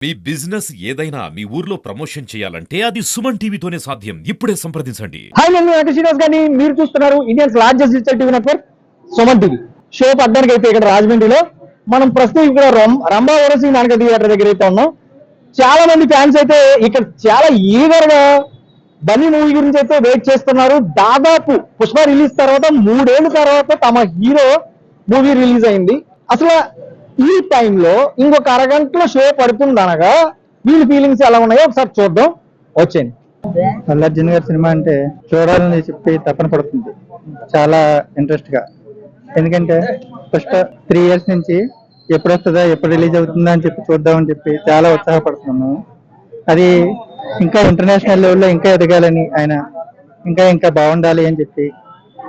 మీ business ఏదైనా మీ ఊర్లో promotion చేయాలంటే అది సుమన్ టీవీతోనే సాధ్యం. ఇప్పుడే సంప్రదించండి. హాయ్, నేను వెంకట శ్రీనివాస్ గారిని మీరు చూస్తున్నారు Indians largest digital TV network Suman TV. Show పడ్డానికి అయితే ఇక్కడ రాజమండ్రిలో మనం ప్రస్తుతం ఇక్కడ రంభా ఓరసింగ్ నాటక థియేటర్ దగ్గర అయితే ఉన్నాం. చాలా మంది ఫ్యాన్స్ అయితే ఇక్కడ చాలా ఈగర్ గా బన్నీ మూవీ గురించి అయితే వెయిట్ చేస్తున్నారు. దాదాపు పుష్ప రిలీజ్ తర్వాత 3 ఏళ్ల తర్వాత తమ హీరో మూవీ రిలీజ్ అయింది. అసలు ఈ టైంలో ఇంకొక అరగంటలో షో పడుతుందనగా వీళ్ళ ఫీలింగ్స్ ఎలా ఉన్నాయో ఒకసారి చూద్దాం. వచ్చేయండి. అల్లు అర్జున్ గారి సినిమా అంటే చూడాలని చెప్పి తపన పడుతుంది చాలా ఇంట్రెస్ట్ గా. ఎందుకంటే ఫస్ట్ 3 years నుంచి ఎప్పుడు వస్తుందా ఎప్పుడు రిలీజ్ అవుతుందా అని చెప్పి చూద్దామని చెప్పి చాలా ఉత్సాహపడుతున్నాను. అది ఇంకా ఇంటర్నేషనల్ లెవెల్లో ఇంకా ఎదగాలని, ఆయన ఇంకా ఇంకా బాగుండాలి అని చెప్పి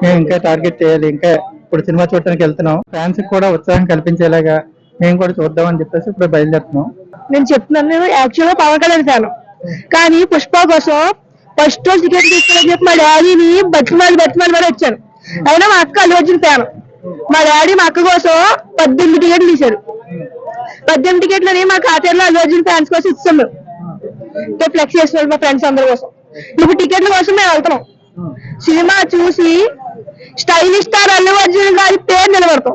మేము ఇంకా టార్గెట్ చేయాలి. ఇంకా ఇప్పుడు సినిమా చూడటానికి వెళ్తున్నాం. ఫ్యాన్స్ కూడా ఉత్సాహం కల్పించేలాగా మేము కూడా చూద్దామని చెప్పేసి ఇప్పుడు బయలుదేరుతున్నాం. నేను చెప్తున్నాను, నేను యాక్చువల్గా పవన్ కళ్యాణ్ ఫ్యాను, కానీ పుష్ప కోసం ఫస్ట్ రోజు టికెట్ తీసుకుని చెప్పి మా డాడీని బతిమాలి మరి వచ్చాను. అయినా మా అక్క అల్లు అర్జున్ ఫ్యాన్. మా డాడీ మా అక్క కోసం 18 టికెట్లు తీశారు. 18 టికెట్లని మా ఖాతాలో అల్లు అర్జున్ ఫ్యాన్స్ కోసం ఇస్తాం. మేము ఫ్లెక్స్ చేస్తున్నాం మా ఫ్రెండ్స్ అందరి కోసం. ఇప్పుడు టికెట్ల కోసం మేము వెళ్తున్నాం. సినిమా చూసి స్టైలిష్ స్టార్ అల్లు అర్జున్ గారి పేరు నిలబడతాం.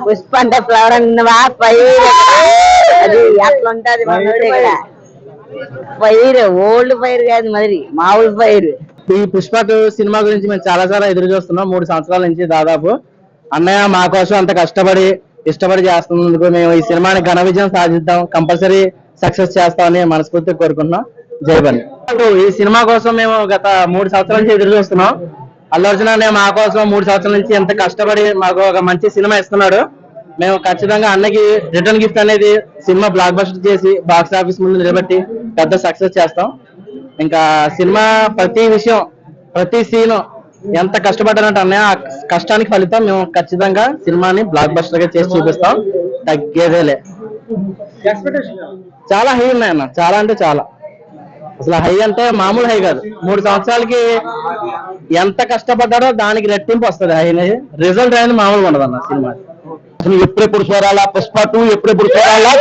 పుష్ప అంటే ఫ్లవర్ అన్నవా పైరు, అది అట్లా ఉంటది. పైరు ఓల్డ్ పైరు కాదు, మరి మామూలు పైరు. ఈ పుష్ప సినిమా గురించి మేము చాలా ఎదురు చూస్తున్నాం 3 సంవత్సరాల నుంచి. దాదాపు అన్నయ్య మా కోసం అంత ఇష్టపడి చేస్తున్నందుకు మేము ఈ సినిమాని ఘన విజయం సాధిద్దాం, కంపల్సరీ సక్సెస్ చేస్తామని మనస్ఫూర్తిగా కోరుకుంటున్నాం. జై బన్. ఈ సినిమా కోసం మేము గత 3 సంవత్సరాల నుంచి ఎదురు చూస్తున్నాం. అల్లు అర్జున్ అన్నయ్య మా కోసం 3 సంవత్సరాల నుంచి ఎంత కష్టపడి మాకు ఒక మంచి సినిమా ఇస్తున్నాడు. మేము ఖచ్చితంగా అన్నకి రిటర్న్ గిఫ్ట్ అనేది సినిమా బ్లాక్ బస్టర్ చేసి బాక్స్ ఆఫీస్ ముందు నిలబెట్టి పెద్ద సక్సెస్ చేస్తాం. ఇంకా సినిమా ప్రతి విషయం, ప్రతి సీన్ ఎంత కష్టపడ్డానంటే అన్నయ్య ఆ కష్టానికి ఫలితం మేము ఖచ్చితంగా సినిమాని బ్లాక్ బస్టర్ గా చేసి చూపిస్తాం. తగ్గేదేలే. చాలా హై ఉన్నాయి అన్న, చాలా అంటే చాలా. అసలు హై అంటే మామూలు హై కాదు. 3 సంవత్సరాలకి ఎంత కష్టపడ్డాడో దానికి రెట్టింపు వస్తుంది. హై రిజల్ట్ అనేది మామూలుగా ఉండదు అన్న సినిమా. అసలు ఎప్పుడెప్పుడు చూడాలా పుష్ప 2, ఎప్పుడెప్పుడు చూడాలా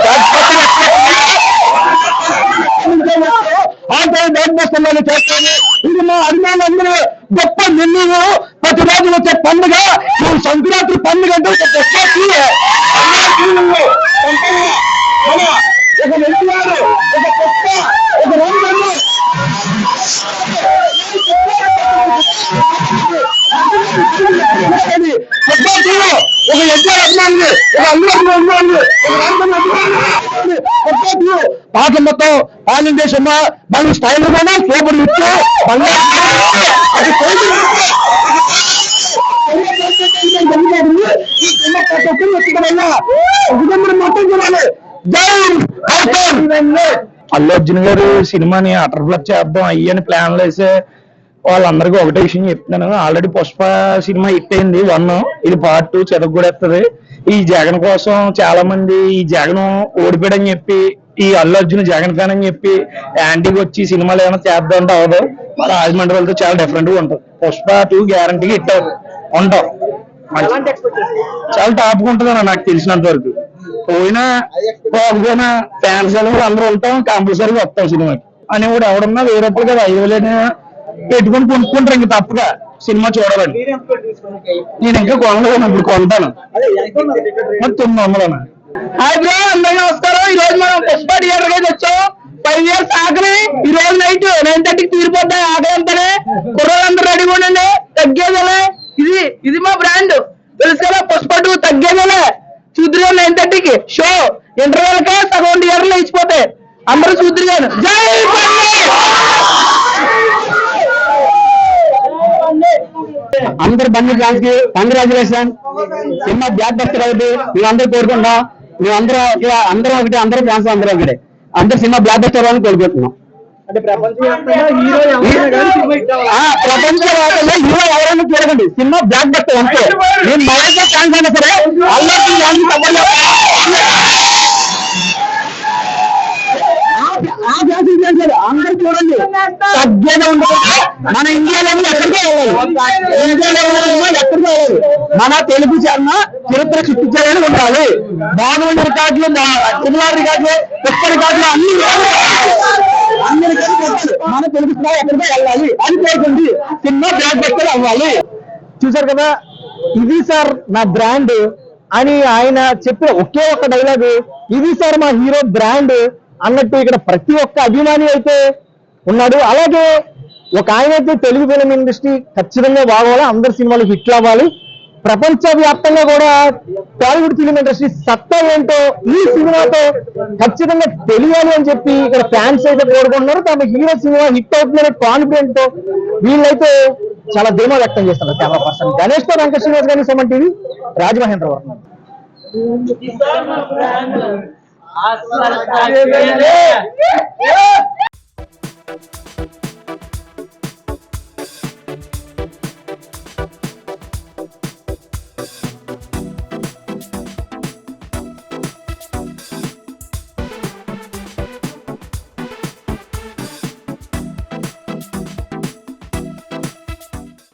ఇది మా అభిమానులందరూ గొప్ప నిర్ణయం. ప్రతిరోజు వచ్చే పండుగ సంక్రాంతి పండుగ అంటే ఒక పాటలు మొత్తం ఆల్ ఇండియా సినిమా మన style super hit. Allu Arjun గారు సినిమాని అటర్ ఫ్లప్ చేద్దాం అయ్యని ప్లాన్లు వేసే వాళ్ళందరికీ ఒకటే విషయం చెప్తున్నాను. ఆల్రెడీ పుష్ప సినిమా హిట్ అయింది 1, ఇది part 2 చెదగొడేస్తుంది. ఈ జగన్ కోసం చాలా మంది ఈ జగన్ ఓడిపోయాడని చెప్పి ఈ అల్లు అర్జున్ జగన్ ఫ్యాన్ అని చెప్పి యాంటీకి వచ్చి సినిమాలు ఏమైనా చేద్దాం అంటే అవదు. మన రాజమండ్రి వాళ్ళతో చాలా డిఫరెంట్ గా ఉంటుంది. పుష్ప 2 గ్యారంటీగా హిట్ ఉంటాం. చాలా టాప్ గా ఉంటుంది అన్న నాకు తెలిసినంత వరకు. పోకపోయినా ఫ్యాన్స్ అందరూ ఉంటాం, కంపల్సరీగా వస్తాం సినిమాకి అని కూడా ఎవడన్నా 1000 రూపాయలు కదా 5,000 పెట్టుకుని కొనుక్కుంటారు. ఇంక తప్పగా సినిమా చూడాలని. నేను ఇంకా కొనలేదు, ఇప్పుడు కొంటాను. 900. హాయ్ బ్రో, అందరికీ నమస్కారం. ఈ రోజు మనం పుష్ప థియేటర్ కి వచ్చాం. 5 years ఆకలి ఈ రోజు నైట్ 9:30కి తీరిపోతాయి. ఆకలి అంతానే కుర్రోళ్ళందరూ రెడీగా ఉండండి. తగ్గేదేలే. ఇది మా బ్రాండ్ తెలుసు కదా. పుష్ప 2 తగ్గేదేలే. చూద్దరు 9:30కి షో. ఇంటర్వెల్ కే సగం థియేటర్లో ఇచ్చిపోతాయి. అందరూ చూద్దరు. జై అందరు బండి ఫ్యాన్స్ కి కంగ్రాచులేషన్. సినిమా బ్లాక్ బస్టర్ అవుతుంది. మేమందరూ కోరుకుంటాం. అందరూ ఒకటి, అందరూ ఫ్యాన్స్ అందరూ ఒకటి. అందరు సినిమా బ్లాక్ బస్టర్ అని కోరుకుంటున్నాం. ప్రపంచంలో హీరో ఎవరైనా చూడకండి, సినిమా బ్లాక్ బస్టర్ అంతే. నేను మహేష్ ఫ్యాన్స్ అయినా సరే అందరూ చూడండి తగ్గేదే ఉండదు. మన ఇండియాలో ఎక్కడికే వెళ్ళాలి, ఇండియాలో ఎక్కడికి వెళ్ళాలి, మన తెలుగు ఛానల్ చరిత్ర సృష్టించాలని ఉండాలి. బాగుండే రికార్డులు, సినిమా రికార్డులు, పుష్ప రికార్డులు అన్ని మన తెలుగు సినిమా ఎక్కడికే వెళ్ళాలి అని కోరుకుంది. సినిమా బ్లాక్ బస్టర్ అవ్వాలి. చూసారు కదా, ఇది సార్ నా బ్రాండ్ అని ఆయన చెప్పిన ఒకే ఒక్క డైలాగ్, ఇది సార్ మా హీరో బ్రాండ్ అన్నట్టు ఇక్కడ ప్రతి ఒక్క అభిమాని అయితే ఉన్నాడు. అలాగే ఒక ఆయన అయితే తెలుగు ఫిలిం ఇండస్ట్రీ ఖచ్చితంగా బాగోవాలి, అందరి సినిమాలు హిట్లు అవ్వాలి, ప్రపంచ వ్యాప్తంగా కూడా టాలీవుడ్ ఫిలిం ఇండస్ట్రీ సత్తా ఏంటో ఈ సినిమాతో ఖచ్చితంగా తెలియాలి అని చెప్పి ఇక్కడ ఫ్యాన్స్ అయితే కోరుకుంటున్నారు. తమ హీరో సినిమా హిట్ అవుతుందనే కాన్ఫిడెంట్ తో వీళ్ళైతే చాలా ధీమా వ్యక్తం చేస్తున్నారు. కెమెరా పర్సన్ గణేష్ తో వెంకట శ్రీనివాస్ గారిని, సుమన్ టీవీ, రాజమహేంద్రవరం. అస్సలు